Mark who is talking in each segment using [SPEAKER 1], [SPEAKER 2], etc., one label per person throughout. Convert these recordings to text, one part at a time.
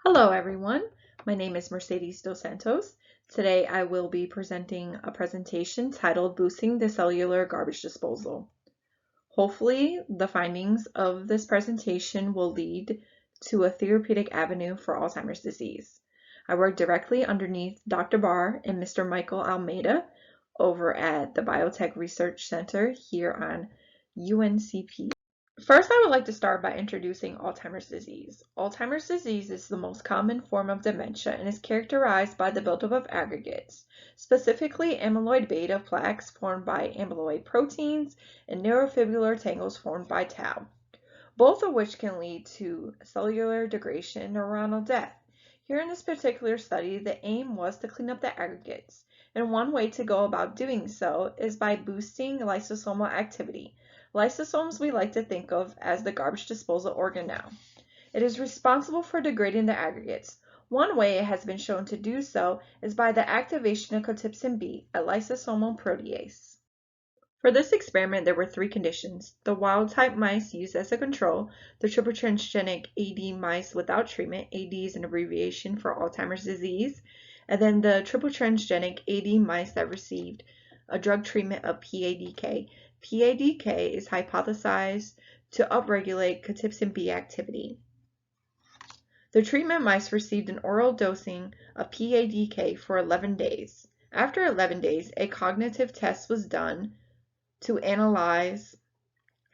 [SPEAKER 1] Hello everyone, my name is Mercedes Dos Santos. Today I will be presenting a presentation titled Boosting the Cellular Garbage Disposal. Hopefully the findings of this presentation will lead to a therapeutic avenue for Alzheimer's disease. I work directly underneath Dr. Barr and Mr. Michael Almeida over at the Biotech Research Center here on UNCP. First, I would like to start by introducing Alzheimer's disease. Alzheimer's disease is the most common form of dementia and is characterized by the buildup of aggregates, specifically amyloid-β plaques formed by amyloid proteins and neurofibrillary tangles formed by tau, both of which can lead to cellular degradation and neuronal death. Here in this particular study, the aim was to clean up the aggregates, and one way to go about doing so is by boosting lysosomal activity. Lysosomes we like to think of as the garbage disposal organ now. It is responsible for degrading the aggregates. One way it has been shown to do so is by the activation of cathepsin B, a lysosomal protease. For this experiment, there were three conditions: the wild-type mice used as a control, the triple transgenic AD mice without treatment, AD is an abbreviation for Alzheimer's disease, and then the triple transgenic AD mice that received a drug treatment of PADK. PADK is hypothesized to upregulate cathepsin B activity. The treatment mice received an oral dosing of PADK for 11 days. After 11 days, a cognitive test was done to analyze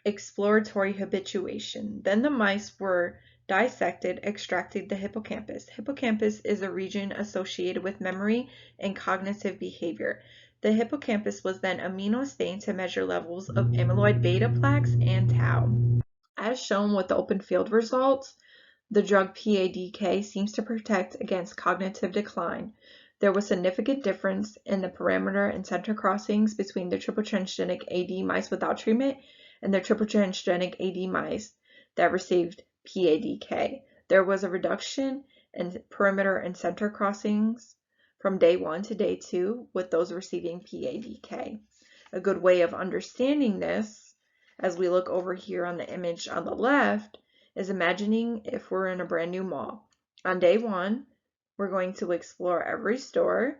[SPEAKER 1] exploratory habituation. Then the mice were dissected, extracting the hippocampus. Hippocampus is a region associated with memory and cognitive behavior. The hippocampus was then immunostained to measure levels of amyloid-β plaques and tau. As shown with the open field results, the drug PADK seems to protect against cognitive decline. There was significant difference in the parameter and center crossings between the triple transgenic AD mice without treatment and the triple transgenic AD mice that received PADK. There was a reduction in perimeter and center crossings from day 1 to day 2 with those receiving PADK. A good way of understanding this, as we look over here on the image on the left, is imagining if we're in a brand new mall. On day 1, we're going to explore every store,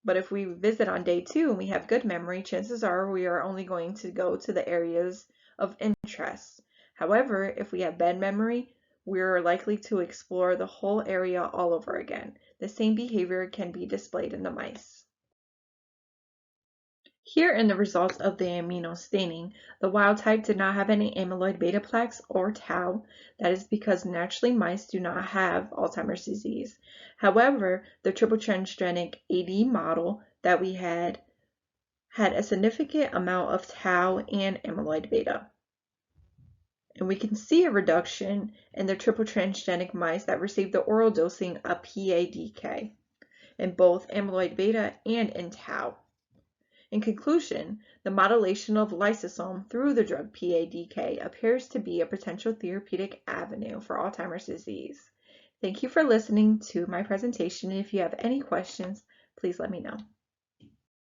[SPEAKER 1] but if we visit on day 2 and we have good memory, chances are we are only going to go to the areas of interest. However, if we have bad memory, we're likely to explore the whole area all over again. The same behavior can be displayed in the mice. Here in the results of the immunostaining, the wild type did not have any amyloid-β plaques or tau. That is because naturally mice do not have Alzheimer's disease. However, the triple transgenic AD model that we had a significant amount of tau and amyloid-β. And we can see a reduction in the triple transgenic mice that received the oral dosing of PADK in both amyloid-β and in tau. In conclusion, the modulation of lysosome through the drug PADK appears to be a potential therapeutic avenue for Alzheimer's disease. Thank you for listening to my presentation. If you have any questions, please let me know.